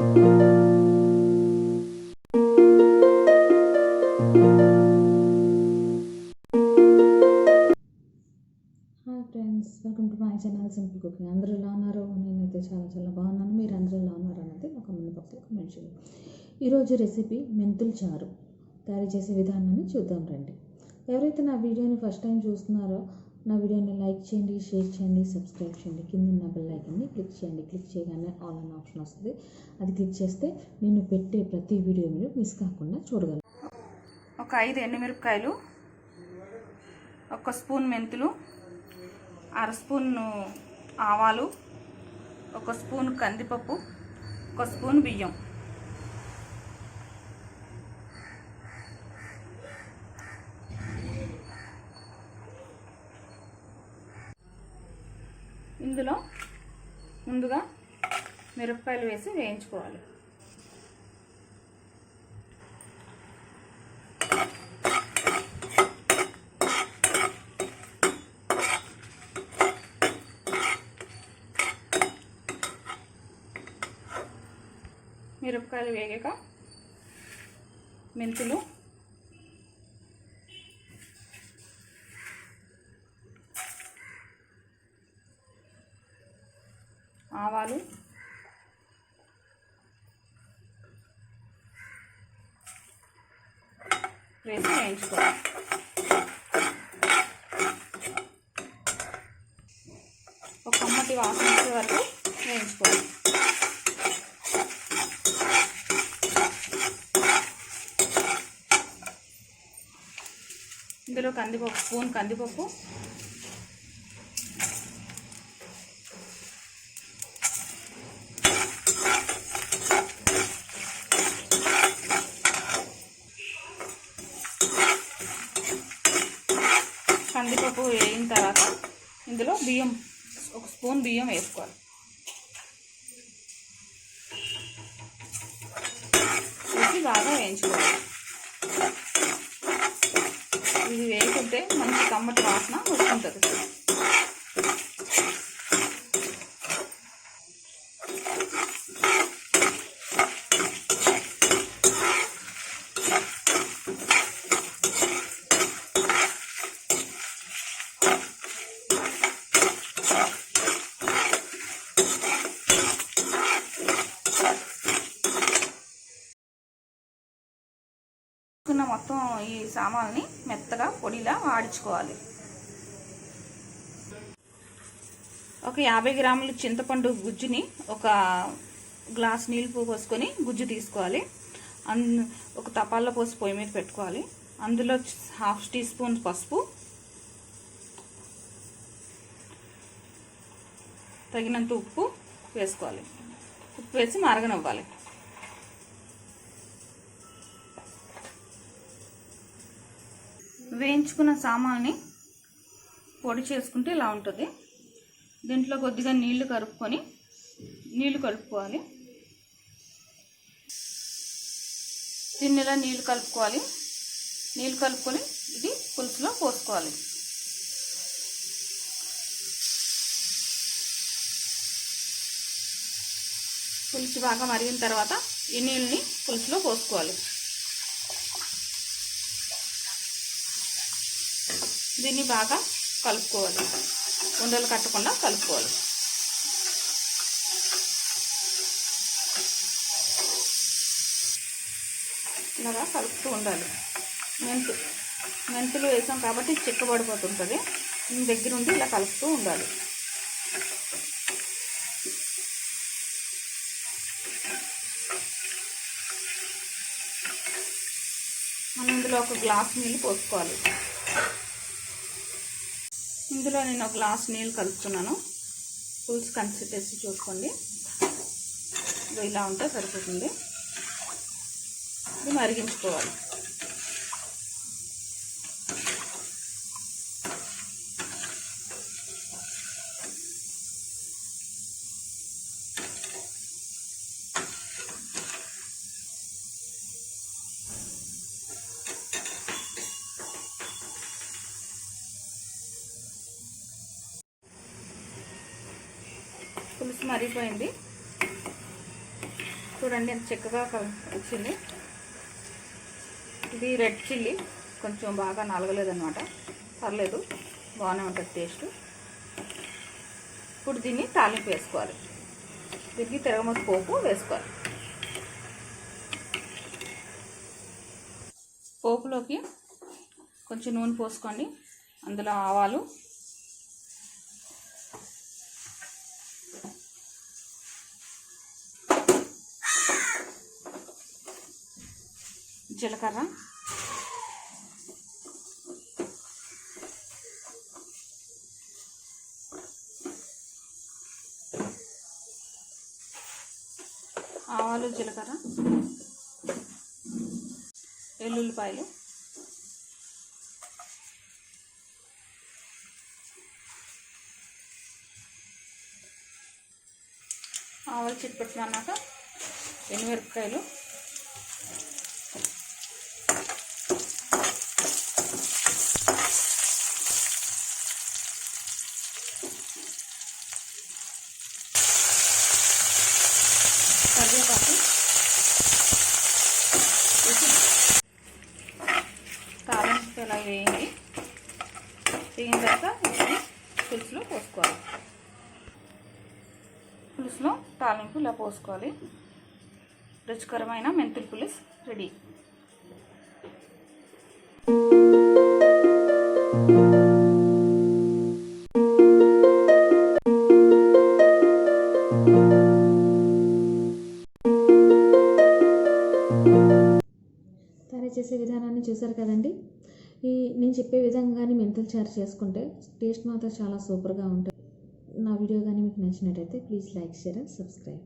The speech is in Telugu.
Friends, welcome to my channel simple cooking. అందరూ ఎలా ఉన్నారు? నేనైతే చాలా బాగున్నాను. మీరు అందరూ ఎలా ఉన్నారు అనేది ఒక కామెంట్ బాక్స్లో కామెంట్ చేయండి. ఈరోజు రెసిపీ మెంతులు చారు తయారు చేసే విధానాన్ని చూద్దాం రండి. ఎవరైతే నా వీడియోని ఫస్ట్ టైం చూస్తున్నారో నా వీడియోని లైక్ చేయండి, షేర్ చేయండి, సబ్స్క్రైబ్ చేయండి. కింద ఉన్న బెల్ ఐకాన్ని క్లిక్ చేయండి. క్లిక్ చేయగానే ఆల్ అనే ఆప్షన్ వస్తుంది. అది క్లిక్ చేస్తే నేను పెట్టే ప్రతి వీడియో మీరు మిస్ కాకుండా చూడగలరు. ఒక 5 ఎండుమిరపకాయలు, 1 స్పూన్ మెంతులు, 1/2 స్పూన్ ఆవాలు, 1 స్పూన్ కందిపప్పు, 1 స్పూన్ బియ్యం. ఇందులో ముందుగా మిరపకాయలు వేసి వేయించుకోవాలి. మిరపకాయలు వేగాక మెంతులు, ఆవాలు, వేసి వేయించుకోవాలి. ఒక కమ్మటి వాసన వచ్చే వరకు వేయించుకోవాలి. ఇందులో స్పూన్ కందిపప్పు, కందిపప్పు వేగిన తర్వాత ఇందులో బియ్యం, 1 స్పూన్ బియ్యం వేసుకోవాలి. వేసి బాగా వేయించుకోవాలి. ఇది వేసుకుంటే మంచి కమ్మటి వాసన వస్తుంటుంది. మొత్తం ఈ సామాన్ని మెత్తగా పొడిలా ఆడించుకోవాలి. ఒక 50 గ్రాముల చింతపండు గుజ్జుని ఒక గ్లాస్ నీళ్ళు పోసుకొని గుజ్జు తీసుకోవాలి. ఒక తపాల్లో పోసి పొయ్యి మీద పెట్టుకోవాలి. అందులో 1/2 టీ స్పూన్ పసుపు, తగినంత ఉప్పు వేసుకోవాలి. ఉప్పు వేసి మరగనివ్వాలి. వేయించుకున్న సామాన్ని పొడి చేసుకుంటే ఇలా ఉంటుంది. దీంట్లో కొద్దిగా నీళ్లు కలుపుకోవాలి. దీన్ని ఇలా నీళ్లు కలుపుకొని ఇది పులుసులో పోసుకోవాలి. పులుసు బాగా మరిగిన తర్వాత ఈ నీళ్ళని పులుసులో పోసుకోవాలి. దీన్ని బాగా కలుపుకోవాలి. ఉండలు కట్టకుండా కలుపుకోవాలి. ఇలాగా కలుపుతూ ఉండాలి. మెంతులు వేసాం కాబట్టి చిక్కబడిపోతుంటుంది. దగ్గరుండి ఇలా కలుపుతూ ఉండాలి. మనం ఇందులో 1 గ్లాస్ నీళ్ళు పోసుకోవాలి. ఇందులో నేను 1 గ్లాస్ నీళ్ళు కలుపుతున్నాను. పులుసు కన్సిస్టెన్సీ చూసుకోండి. ఇలా ఉంటే సరిపోతుంది. ఇది మరిగించుకోవాలి. పులుసు మరిగిపోయింది. చూడండి ఎంత చక్కగా వచ్చింది. ఇది రెడ్ చిల్లీ కొంచెం బాగా నలగలేదన్నమాట, పర్లేదు బాగానే ఉంటుంది టేస్ట్. ఇప్పుడు దీన్ని తాలింపు వేసుకోవాలి. దీనికి తిరగమూత పోపు వేసుకోవాలి. పోపులోకి కొంచెం నూనె పోసుకోండి. అందులో ఆవాలు, జీలకర్ర, ఆవాలు, జీలకర్ర, వెల్లుల్లిపాయలు, ఆవాలు చిట్పెట్టుకున్నాక ఎండుమిరపకాయలు, కరివేపాకు తాలింపు ఇలా వేయండి. వేగిన తర్వాత పులుసులో పోసుకోవాలి. పులుసులో తాలింపు ఇలా పోసుకోవాలి. రుచికరమైన మెంతుల పులుసు రెడీ. తయారు చేసే విధానాన్ని చూసారు కదండి. నేను చెప్పే విధంగానే మెంతుల చారు చేసుకుంటే టేస్ట్ మాత్రం చాలా సూపర్గా ఉంటుంది. నా వీడియో కానీ మీకు నచ్చినట్టయితే please like, share and subscribe.